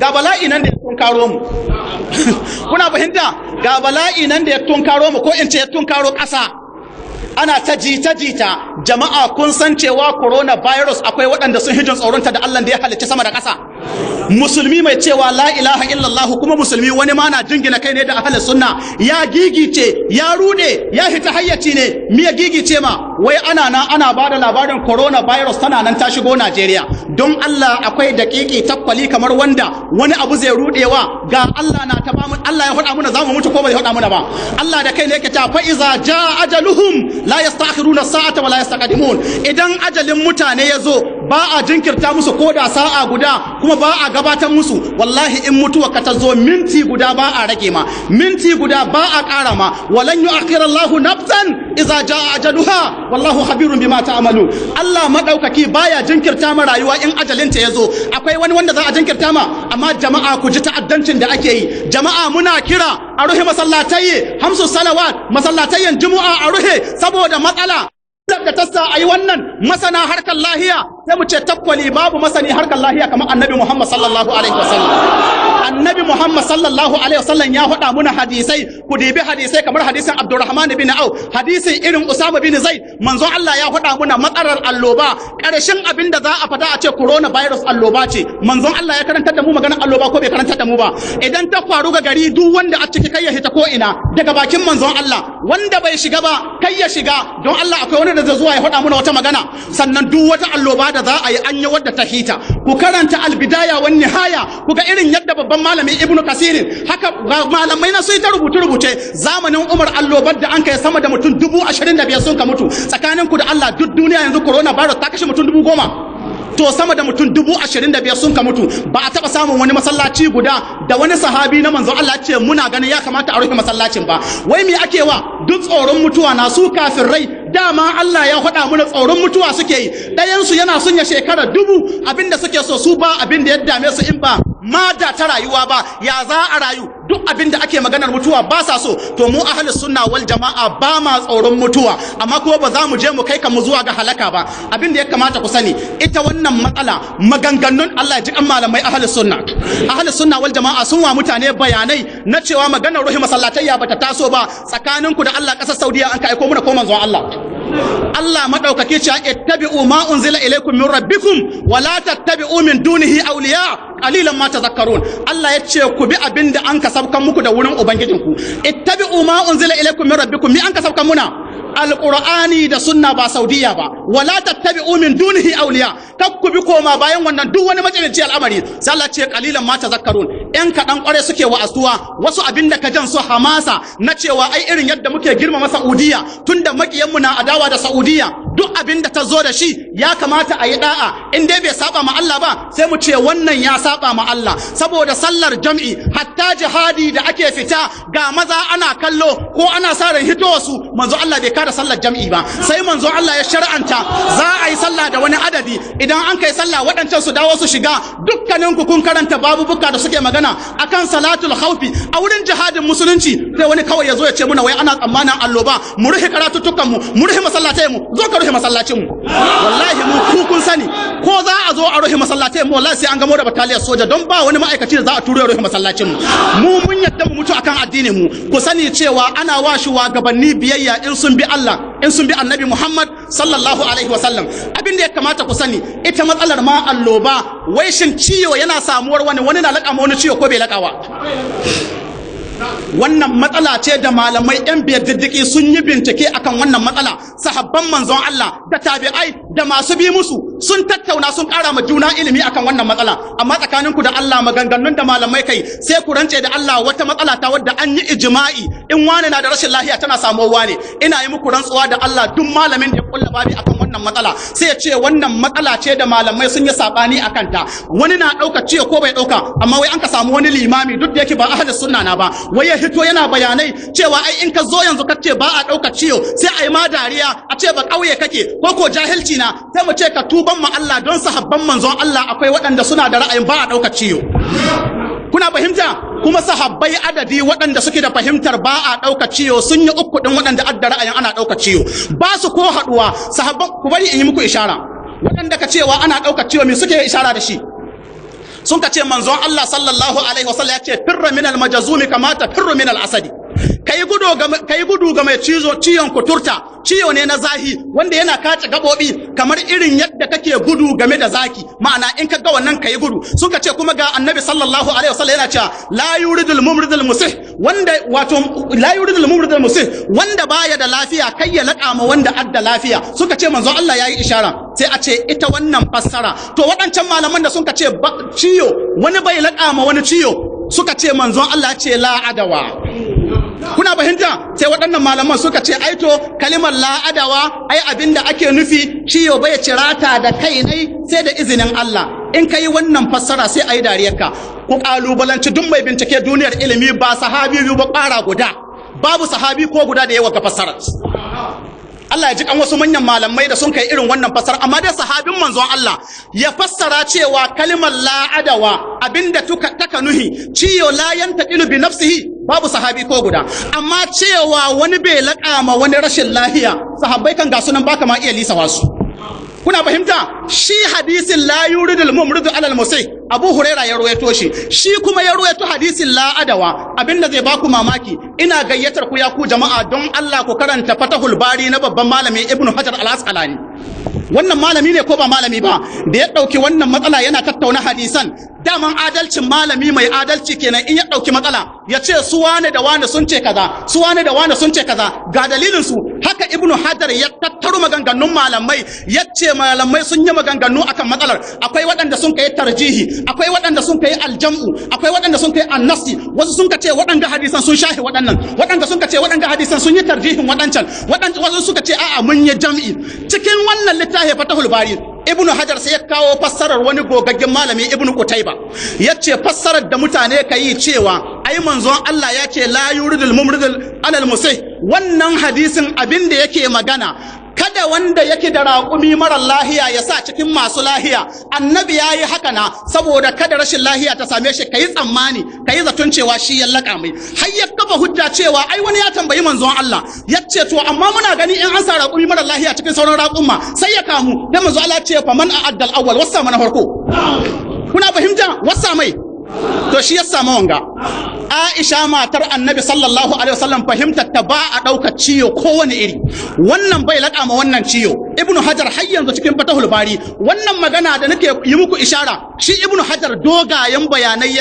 ga bala'i nan da ya tunkaro mu kuna fahimta ga bala'i nan da ya tunkaro mu ko in ce ya tunkaro ƙasa ana ta jita jama'a kun san cewa coronavirus akwai waɗanda sun hijin tsoronta da Allah da ya halicci sama da ƙasa musulmi mai cewa la ilaha illallah kuma musulmi wani ma na jingina kai ne da ahlus sunna ya gigice ya rude ya hita hayyaci ne mi ya gigice ma wai ana bada labarin coronavirus tana nan ta shigo Najeriya don Allah akwai daƙiƙi takwali kamar wanda wani abu zai rudewa ga Allah na ta bamu Allah ya faɗa muna zamu mutu ko bai faɗa muna ba Allah da kai ne yake ta fa iza jaa ajaluhum la yastakhiruna sa'ata wa la yastaqdimun idan ajalin mutane yazo ba a jinkirta musu koda sa'a guda kuma ba a gabatar musu wallahi in mutuwa ka ta zo minti guda ba a rage ma minti guda ba a ƙara ma walan yu'akhkhira Allahu nafsan idza jaa ajaluha wallahu khabirun bima ta'malun Allah madaukaki baya jinkirta ma rayuwa in ajalinta yazo akwai wani wanda za a jinkirta ma amma jama'a ku ji ta'addancin da ake yi jama'a muna kira a ruhe masallatai hamsu salawat masallatayen juma'a a ruhe saboda matsala da tassa ayi wannan masana harkar lahiya sai mu ce takwali babu masani harkar lahiya kamar annabi Muhammad sallallahu alaihi wasallam annabi Muhammad sallallahu alaihi wasallam ya faɗa muna hadisai ku dibi hadisai kamar hadisin Abdurrahman bin Auf hadisin irin Usama bin Zaid manzo Allah ya faɗa muna matsalar alloba ƙarshen abin da za a fada a ce coronavirus alloba ce manzon Allah ya karantar da mu maganar alloba ko bai karantar da mu ba idan ta faru ga gari duk wanda a ciki kai ya hita ko ina daga bakin manzon Allah wanda bai shiga ba kai ya shiga don Allah akwai wani da zai zuwa ya faɗa muna wata magana sannan duk wata alloba da za a yi an yi wadda ta hita ku karanta albidaya wan nihaya ku ga irin yadda babban malami ibnu kasirin haka malamai na su ta rubuce zamanin Umar allobar da an kai sama da mutum 25,000 sun ka mutu tsakanin ku da Allah duk duniya yanzu coronavirus ta kashe mutum 10,000 to sama da mutum 25,000 sun ka mutu ba a taba samun wani masallaci guda da wani sahabi na manzo Allah ce muna ganin ya kamata a rufe masallacin ba wai me ake wa duk tsoron mutuwa na su kafirai dama Allah ya faɗa mana tsoron mutuwa suke yi ɗayansu yana son ya shekara 1000 abinda suke so su ba abinda ya dame su in ba mada ta rayuwa ba ya za a rayu duk abinda ake maganar mutuwa ba sa so to mu ahlus sunna wal jama'a ba ma tsoron mutuwa amma kuma ba za mu je mu kai kanmu zuwa ga halaka ba abinda ya kamata ku sani ita wannan matsala maganganun Allah ya ji kan malamai ahlus sunna wal jama'a sun wa mutane bayanai na cewa maganar ruhi masallatayya bata taso ba tsakaninku da Allah ƙasar Saudiya an ka aiko muna ko manzon Allah madaukake cewa ittabi'u ma unzila ilaykum min rabbikum wa la tattabi'u min dunihi awliya qalilan ma tadhakkarun Allah ya ce ku bi abinda an kasabkan muku da wurin ubangijinku ittabi'u ma unzila ilaykum min rabbikum mi an kasabkan muna alqur'ani da sunna ba saudiya ba wala tattabi'u min dunihi awliya kakku bi koma bayan wannan duk wani majalinci al'amari sai Allah ce qalilan ma tadhakkarun yan kadan kware suke wa'azuwa wasu abinda ka jan su hamasa na cewa ai irin yadda muke girmama Saudiya tunda makiyan mu na adawa da Saudiya duk abinda ta zo da shi ya kamata a yi da'a in dai bai saba ma Allah ba sai mu ce wannan ya saba ma Allah saboda sallar jam'i hatta jihadi da ake fita ga maza ana kallo ko ana sa ran hitowa su manzo Allah bai kada sallar jam'i ba sai manzo Allah ya shar'anta za a yi sallah da wani adadi idan an kai sallah waɗancan su dawo su shiga dukkanin ku kun karanta babubuka da suke magana akan salatul khawfi a wurin jihadin musulunci sai wani kawai ya zo ya ce muna wai ana tsammanin alloba mu rufe karatutukan mu rufe masallatai mu zo ka rufe masallacin mu wallahi mu kun sani ko za a zo a rufe masallatai mu wallahi sai an gamo da bataliyar soja don ba wani ma'aikaci da za a turo ya rufe masallacin mu mun yadda mu mutu akan addinin mu ku sani cewa ana wa shugabanni biyayya in sun bi Allah in sun bi Annabi Muhammad sallallahu alaihi wasallam abin da ya kamata ku sani ita matsalar ma alloba wai shin ciwo yana samuwar wani na laƙa ma wani ciwo ko bai laƙawa wannan matsala ce da malamai yan biyar diddiki sun yi bincike akan wannan matsala sahabban manzon Allah da tabi'ai da masu bi musu sun tattauna sun ƙara ma juna ilimi akan wannan matsala amma tsakaninku da Allah maganganun da malamai kai sai ku rance da Allah wata matsala ta wadda an yi ijma'i in wani na da rashin lafiya tana samuwa ne ina yi muku rantsuwa da Allah duk malamin da ya kulla babi akan wannan matsala sai ya ce wannan matsala ce da malamai sun yi sabani akan ta wani na ɗauka ciwo ko bai ɗauka amma wai an ka samu wani limami duk da yake ba ahlus sunna na ba wai ya hito yana bayanai cewa ai in ka zo yanzu ka ce ba a ɗauka ciwo sai a yi ma dariya a ce ba ƙauye kake ko jahilci na sai mu ce ka tuban ma Allah don sahabban manzon Allah akwai waɗanda suna da ra'ayin ba a ɗauka ciwo kuna fahimta kuma sahabbai adadi waɗanda suke da fahimtar ba a ɗauka ciwo sun yi uku ɗin waɗanda adda ra'ayin ana ɗauka ciwo ba su ko haɗuwa sahabban ku bari in yi muku ishara waɗanda ka cewa ana ɗauka ciwo me suke ishara da shi sun ka ce manzon Allah sallallahu alaihi wasallam ya ce firra min al-majazumi kama ta firru min al-asadi kai gudu ga mai ciyon kuturta, ciyo ne na zahi wanda yana kace gabobi kamar irin yadda kake gudu game da zaki, ma'ana in ka ga wannan kai gudu. Suka ce kuma ga annabi sallallahu alaihi wasallam yana cewa la yuridul mumridul musih, wanda wato la yuridul mumridul musih, wanda baya da lafiya kai ya laƙa ma wanda adda lafiya. Suka ce manzon Allah yayi ishara, sai a ce ita wannan fassara. To waɗancan malaman da suka ce ciyo wani bai laƙa ma wani ciyo, suka ce manzon Allah ce la adawa. Kuna fahimta? Sai waɗannan malaman suka ce aito kalimar la'adawa ai abinda ake nufi ciyo bai cirata da kai ne sai da izinin Allah. In kai wannan fassara sai ayi dariyarka. Ku kalubalanci duk mai bincike duniyar ilimi ba sahabi biyu ba ƙara guda. Babu sahabi ko guda da yawa ga fassarar. Allah ya ji kan wasu manyan malamai da sun kai irin wannan fassara, amma dai sahabin manzon Allah ya fassara cewa kalimar la'adawa abinda taka nuhi ciyo la yantaqilu bi nafsihi, babu sahabi ko guda. Amma cewa wani bai laƙa ma wani rashin lahiya, sahabbai kan ga sunan baka ma iya lisa wasu. Kuna fahimta? Shi hadisin la yuridul mumridu alal musai Abu Huraira ya ruwaito shi kuma ya ruwaito hadisin la adawa. Abinda zai baku mamaki, ina gayyatar ku ya ku jama'a don Allah ku karanta Fatahul Bari na babban malami Ibn Hajar al-Asqalani. Wannan malami ne ko ba malami ba, da ya dauki wannan matsala yana tattauna hadisan. Daman adalcin malami mai adalci kenan, in ya dauki matsala ya ce su wane da wane sun ce kaza, su wane da wane sun ce kaza, ga dalilin su. Haka Ibn Hajar ya tattaro maganganun malamai, ya ce malamai sun yi maganganu akan matsalar. Akwai waɗanda sun kai tarjihi, akwai waɗanda sun kai aljam'u, akwai waɗanda sun kai annasi, wasu sun ce waɗanda hadisan sun shahi waɗanda sun ce waɗanda hadisan sun yi tarjihin waɗancan, wasu suka ce a'a mun yi jam'i. Cikin wannan littafi Fatahul Bari, Ibn Hajar sai ya kawo fassarar wani gogaggen malami Ibn Qutayba, yace fassarar da mutane kai cewa ai manzon Allah ya ce la yuridul mumridul alal musih, wannan hadisin abin da yake magana kada wanda yake da raƙumi marar lahiya ya sa cikin masu lahiya. Annabi ya yi haka na saboda kada rashin lahiya ta same shi, ka yi tsammani, ka yi zaton cewa shi ya laƙa mai. Har ya kafa hujja cewa ai wani ya tambayi manzon Allah ya ce to amma muna gani in an sa raƙumi marar lahiya cikin sauran raƙumma sai ya kamu. Dan manzon Allah ce fa man a'addal awwal wasa mana farko. Kuna fahimta? Wasa mai. To shi ya samu wanga. Aisha matar Annabi sallallahu alaihi wasallam fahimtar ta ba a daukar ciyo kowane iri. Wannan bai laƙa ma wannan ciyo. Ibn Hajar har yanzu cikin Fatahul Bari, wannan magana da nake yi muku ishara, shi Ibn Hajar dogayen bayanai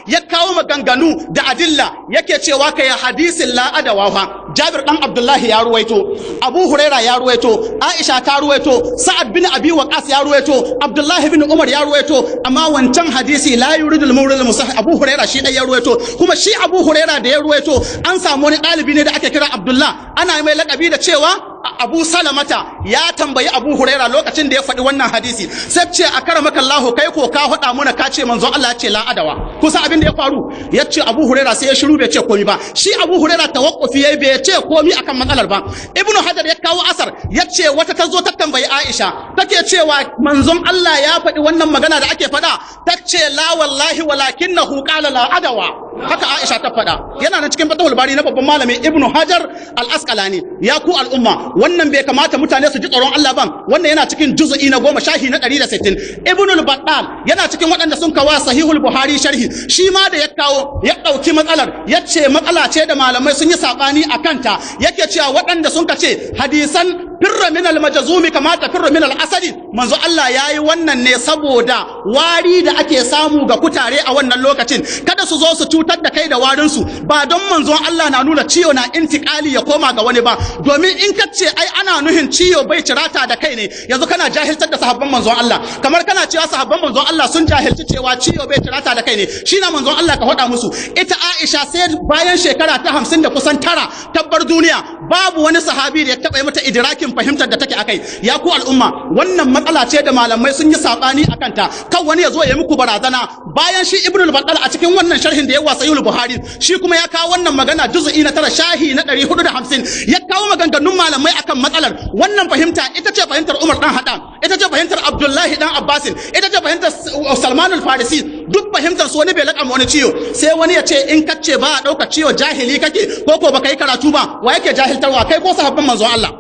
ya kawo maganganu da adilla, yake cewa kai hadisin la adawa. Jabir dan Abdullahi ya ruwaito, Abu Huraira ya ruwaito, Aisha ta ruwaito, Sa'ad bin Abi Waqqas ya ruwaito, Abdullahi bin Umar ya ruwaito, amma wancan hadisi la yuridul mawridul musah Abu Huraira shi dai ya ruwaito. Kuma shi Abu Huraira da ya ruwaito an samu wani ɗalibi ne da ake kira Abdullah, ana mai lakabi da cewa Abu Salamata ya tambayi Abu Huraira lokacin da ya faɗi wannan hadisi, sai ce akaramaka Allah kai ko ka faɗa muna ka ce manzo Allah ya ce la adawa. Kusa abin da ya faru, ya ce Abu Huraira sai ya shiru bai ce komai ba. Shi Abu Huraira tawaqqufi yayi bai ce komai akan matsalar ba. Ibn Hajar ya kawo asar, ya ce wata ta zo ta tambayi Aisha take cewa manzon Allah ya faɗi wannan magana da ake faɗa, ta ce la wallahi walakinnahu qala la adawa. Haka Aisha ta faɗa, yana nan cikin Fatahul Bari na babban malami Ibn Hajar al-Asqalani. Ya ku al'umma, wannan bai kamata mutane su ji tsoron Allah ban, wannan yana cikin juz'i na 10 shahi na 160. Ibn al-Battal yana cikin waɗanda sun kawo Sahihul Buhari sharhi, shi ma da ya kawo ya ɗauki matsalar, ya ce matsala ce da malamai sun yi saɓani a kanta, yake cewa waɗanda sun ce hadisan firra min al-majazumi kama ta firra min al-asadi, manzo Allah yayi wannan ne saboda wari da ake samu ga kutare a wannan lokacin, kada su zo su cutar da kai da warin su, ba don manzon Allah na nuna ciwo na intikali ya koma ga wani ba. Domin in ka ce ai ana nuhin ciwo bai cirata da kai ne, yanzu kana jahiltar da sahabban manzon Allah, kamar kana cewa sahabban manzon Allah sun jahilci cewa ciwo bai cirata da kai ne. Shi na manzon Allah ka faɗa musu. Ita Aisha sai bayan shekara ta 50 da kusan 9 tabbar duniya, babu wani sahabi da ya taɓa yi mata idrakin fahimtar da take akai. Ya ku al'umma, wannan matsala ce da malamai sun yi sabani akan ta, kan wani ya zo ya muku barazana. Bayan shi Ibn al-Battal a cikin wannan sharhin da ya wa Sahihul Buhari, shi kuma ya kawo wannan magana juz'i na 9 shahi na 450, ya kawo maganganun malamai akan matsalar. Wannan fahimta ita ce fahimtar Umar dan Haddam, ita ce fahimtar Abdullahi dan Abbasin, ita ce fahimtar Salman al-Farisi. Duk fahimtar su wani bai laƙa wani ciwo, sai wani ya ce in kace ba a ɗauka ciwo jahili kake ko baka yi karatu ba, wa yake jahiltarwa, kai ko sahabban manzon Allah?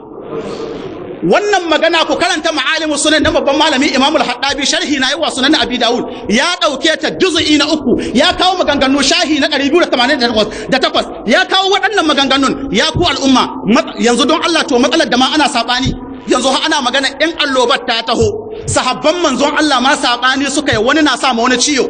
wannan magana ku karanta ma'alimus sunan na babban malami Imam al-Haddabi sharhi na yawa sunan Abi Dawud ya dauke ta juz'i na 3 ya kawo maganganu shahi na 288 ya kawo waɗannan maganganun ya ku al'umma yanzu don Allah to matsalar da ma ana sabani yanzu ana magana in allobar ta taho sahabban manzon Allah ma sabani suka yi wani na sa ma wani ciyo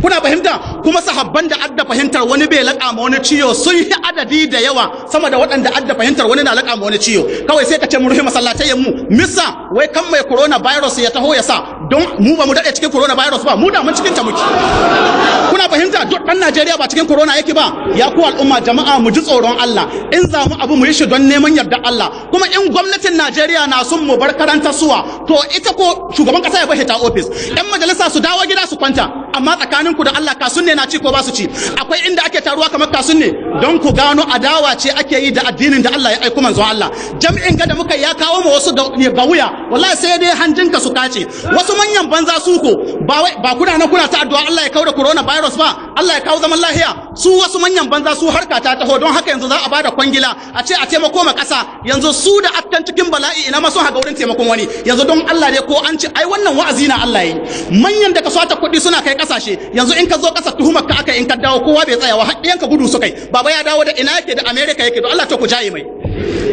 kuna fahimta kuma sahabban da adda fahimtar wani bai laƙa ma wani ciyo sun yi adadi da yawa sama da waɗanda adda fahimtar wani na laƙa ma wani ciyo kawai sai ka ce mu rufe masallatai mu misa wai kan mai corona virus ya taho ya sa don mu ba mu daɗe cikin corona virus ba mu da mun cikin ta muke kuna fahimta duk ɗan Najeriya ba cikin corona yake ba ya ku al'umma jama'a mu ji tsoron Allah in za mu abu mu yi shi don neman yarda Allah kuma in gwamnatin Najeriya na son mu bar karanta suwa to ita ko shugaban kasa ya bashi ta office yan majalisa su dawo gida su kwanta amma tsakaninku da Allah kasun ne na ci ko ba su ci akwai inda ake taruwa kamar kasun ne don ku gano adawa ce ake yi da addinin da Allah ya aiko manzon Allah jam'in ga da muka ya kawo mu wasu ga wuya wallahi sai dai hanjinka su kace wasu manyan banza su ko ba kuna nan kuna ta addu'a Allah ya kawo da corona virus ba Allah ya kawo zaman lafiya su wasu manyan banza su harka ta taho don haka yanzu za a bada kwangila a ce a taimako ma kasa yanzu su da akkan cikin bala'i ina ma sun haga wurin taimakon wani yanzu don Allah ne ko an ci ai wannan wa'azi na Allah yi manyan da ka sata kuɗi suna kai kasashe yanzu in ka zo kasa tuhumar ka aka in ka dawo kowa bai tsayawa haɗiyanka gudu su kai baba ya dawo da ina yake da America yake don Allah to ku jaye mai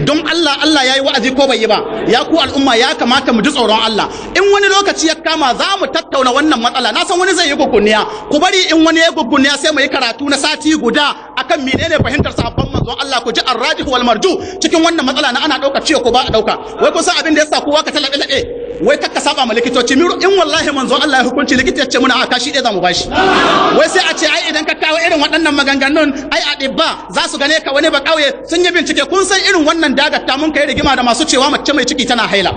don Allah yayi wa'azi ko bai yi ba ya ku al'umma ya kamata mu ji tsoron Allah in wani lokaci ya kama za mu tattauna wannan matsala na san wani zai yi gugunniya ku bari in wani ya gugunniya sai mu yi karatu na sati guda akan menene fahimtar sahabban manzon Allah ku ji arrajih wal marju cikin wannan matsala na ana dauka ciwo ko ba a dauka wai kun san abin da yasa kowa ka talabe labe wai kakka saba ma likitoci miru in wallahi manzon Allah ya hukunci likita ya ce muna aka shi dai zamu bashi wai sai a ce ai idan ka kawo irin waɗannan maganganun ai a dibba za su gane ka wani ba kauye sun yi bincike kun san irin wannan dagatta mun kai rigima da masu cewa mace mai ciki tana haila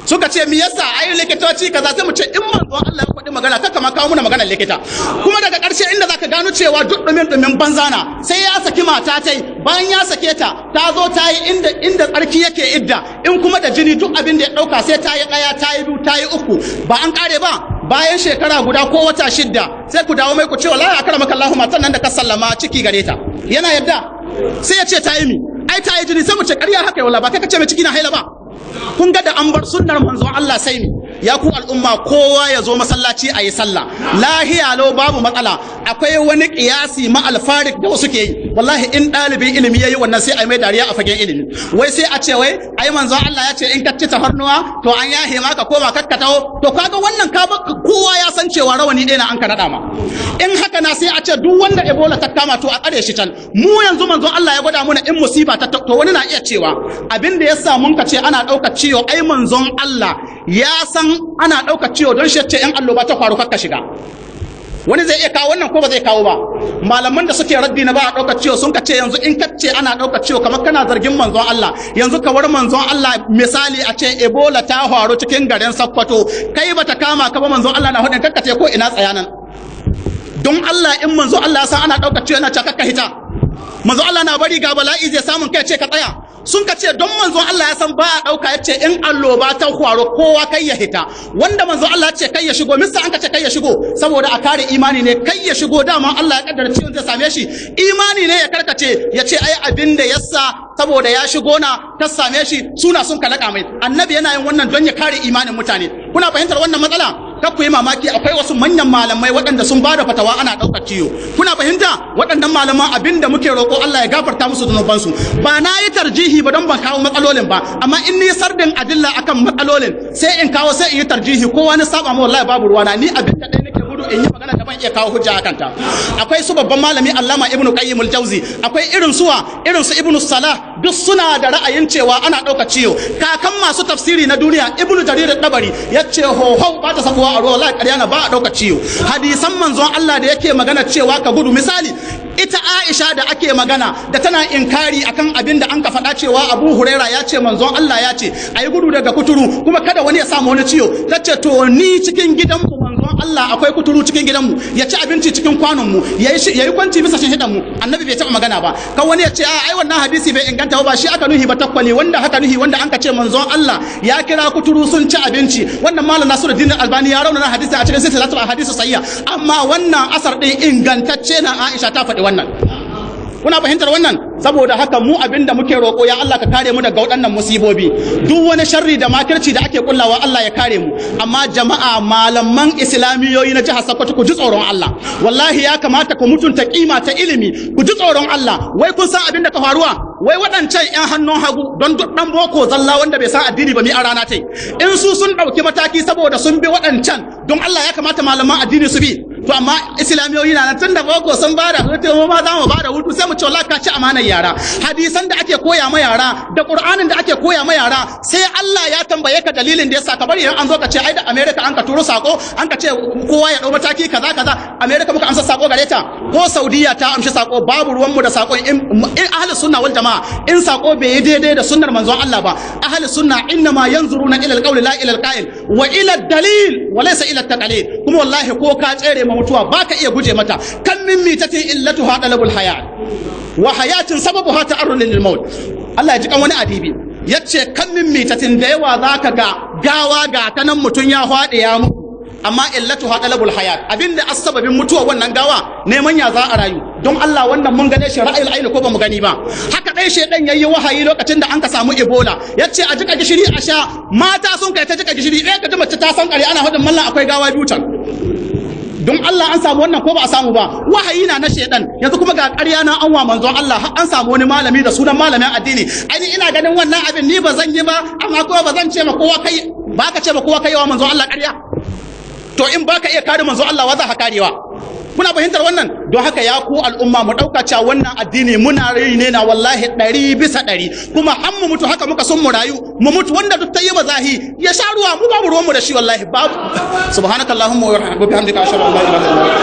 suka ce mi yasa ai likitoci kaza sai mu ce in manzon Allah ya faɗi magana kakka ma kawo muna maganar likita kuma daga ƙarshe inda zaka gano cewa duk dumin banzana sai ya saki mata tai bayan ya sake ta zo ta yi inda tsarki yake idda in kuma da jini duk abin da ya dauka sai ta yi ɗaya ta yi biyu ta yi uku ba an kare ba bayan shekara guda ko wata 6 sai ku dawo mai ku ce wallahi akramaka Allahu matan nan da ka sallama ciki gare ta yana yadda sai ya ce ta yi mi ai ta yi jini sai mu ce ƙarya haka wallahi ba kai ka ce mai ciki na haila ba kun ga da an bar sunnar manzon Allah sai ni ya ku al'umma kowa ya zo masallaci a yi sallah lahiya lau babu matsala akwai wani kiyasi ma alfarik da wasu ke yi wallahi in ɗalibin ilimi ya yi wannan sai a mai dariya a fagen ilimi wai sai a ce wai ai manzon Allah ya ce in ka ci tafarnuwa to an yahe ma ka koma kakkatawo to kaga wannan kowa ya san cewa rawani ɗaya na an ka naɗa ma in haka na sai a ce duk wanda ebola ta kama to a tsare shi can mu yanzu manzon Allah ya gwada mana in musiba ta to wani na iya cewa abin da ya sa mun ka ce ana ɗaukar ciwo ai manzon Allah ya san ana ɗaukar ciwo don shi ce in alloba ta faru kakka shiga wani zai iya kawo wannan ko ba zai kawo ba malaman da suke raddi na ba a ɗaukar ciwo sun ka ce yanzu in ka ce ana ɗaukar ciwo kamar kana zargin manzon Allah yanzu ka war manzon Allah misali a ce ebola ta faru cikin garin Sokoto kai bata kama ka ba manzon Allah na hudin kakka ce ko ina tsayanan don Allah in manzon Allah ya san ana ɗaukar ciwo yana cakakka hita manzon Allah na bari ga bala'i zai samun kai ce ka tsaya sun ka ce don manzon Allah ya san ba a ɗauka ya ce in alloba ta kwaro kowa kai ya hita wanda manzon Allah ya ce kai ya shigo mista an ka ce kai ya shigo saboda a kare imani ne kai ya shigo dama Allah ya kaddara ciwon zai same shi imani ne ya karkace ya ce ai abin da yasa saboda ya shigo na ta same shi suna sun kalaka mai annabi yana yin wannan don ya kare imanin mutane kuna fahimtar wannan matsala kar ku yi mamaki akwai wasu manyan malamai waɗanda sun bada fatawa ana ɗaukar ciwo kuna fahimta waɗannan malaman abinda muke roƙo Allah ya gafarta musu zunubansu ba na yi tarjihi ba don ban kawo matsalolin ba amma in ni sardin adilla akan matsalolin sai in kawo sai in yi tarjihi ko wani saba mu wallahi babu ruwana ni abin da ɗaya nake gudu in yi magana da ban iya kawo hujja akan ta akwai su babban malami Allama Ibn Qayyim al-Jawzi akwai irin su Ibn Salah duk suna da ra'ayin cewa ana ɗaukar ciwo kakan masu tafsiri na duniya Ibn Jarir al-Tabari yace ho ba ta sakuwa a ruwa wallahi ƙarya na ba a ɗaukar ciwo hadisan manzon Allah da yake magana cewa ka gudu misali ita Aisha da ake magana da tana inkari akan abin da an ka faɗa cewa Abu Huraira ya ce manzon Allah ya ce ayi gudu daga kuturu kuma kada wani ya samu wani ciwo tace to ni cikin gidanmu manzon Allah akwai kuturu cikin gidanmu ya ci abinci cikin kwanon mu yayi kwanci bisa hidan mu annabi bai taɓa magana ba kan wani ya ce ai wannan hadisi bai inganta ba shi aka nuhi ba takwali wanda haka nuhi wanda an ka ce manzon Allah ya kira kuturu sun ci abinci wannan malam Nasiruddin Albani ya rauna hadisi a cikin silsilatul ahadith sahiha amma wannan asar din ingantacce na Aisha ta faɗi wannan kuna fahimtar wannan saboda haka mu abinda muke roƙo ya Allah ka kare mu daga waɗannan musibobi duk wani sharri da makirci da ake kullawa Allah ya kare mu amma jama'a malaman islamiyoyi na jihar Sokoto ku ji tsoron Allah wallahi ya kamata ku mutunta kima ta ilimi ku ji tsoron Allah wai kun san abinda ka faruwa wai waɗancan 'yan hannun hagu don ɗan boko zalla wanda bai san addini ba mi a rana tai in su sun ɗauki mataki saboda sun bi waɗancan don Allah ya kamata malaman addini su bi to amma islamiyoyi na nan tun da boko sun bada hutu mu ma za mu bada hutu sai mu ce wallahi ka ci amanar yara hadisan da ake koya ma yara da qur'anin da ake koya ma yara sai Allah ya tambaye ka dalilin da yasa ka bari idan an zo ka ce ai da America an ka turo sako an ka ce kowa ya dau mataki kaza America muka amsa sako gare ta ko Saudiya ta amshi sako babu ruwan mu da sakon in ahli sunna wal jamaa in sako bai yi daidai da sunnar manzon Allah ba ahli sunna inna ma yanzuruna ila alqawli la ila alqa'il wa ila ad-dalil wa laysa ila at-taqlid kuma wallahi ko ka tsere mutuwa baka iya guje mata kan min mitatin illatuha talabul hayat wa hayatin sababuha ta'arrun lil maut Allah ya ji kan wani adibi yace kan min mitatin da yawa zaka ga gawa ga ta nan mutun ya hwade ya mutu amma illatuha talabul hayat abinda asbabin mutuwa wannan gawa neman ya za a rayu don Allah wannan mun gane shi ra'ayil aini ko ba mu gani ba haka dai shedan yayi wahayi lokacin da an ka samu Ebola yace a jika gishiri a sha mata sun kai ta jika gishiri ɗaya ka ji mace ta san kare ana hadin mallan akwai gawa biyu can don Allah an samu wannan ko ba a samu ba wahayi na shedan yanzu kuma ga ƙarya na an wa manzon Allah har an samu wani malami da sunan malamin addini ai ina ganin wannan abin ni ba zan yi ba amma kuma ba zan ce ma kowa kai ba ka ce ma kowa kai wa manzon Allah ƙarya to in baka iya kare manzon Allah wa za ka karewa kuna fahimtar wannan don haka ya ku al'umma mu dauka cewa wannan addini muna rai ne na wallahi 100% kuma har mu mutu haka muka son mu rayu mu mutu wanda duk tayi mazahi ya sha ruwa mu babu ruwan mu da shi wallahi babu subhanakallahumma wa bihamdika ashhadu an la ilaha illa anta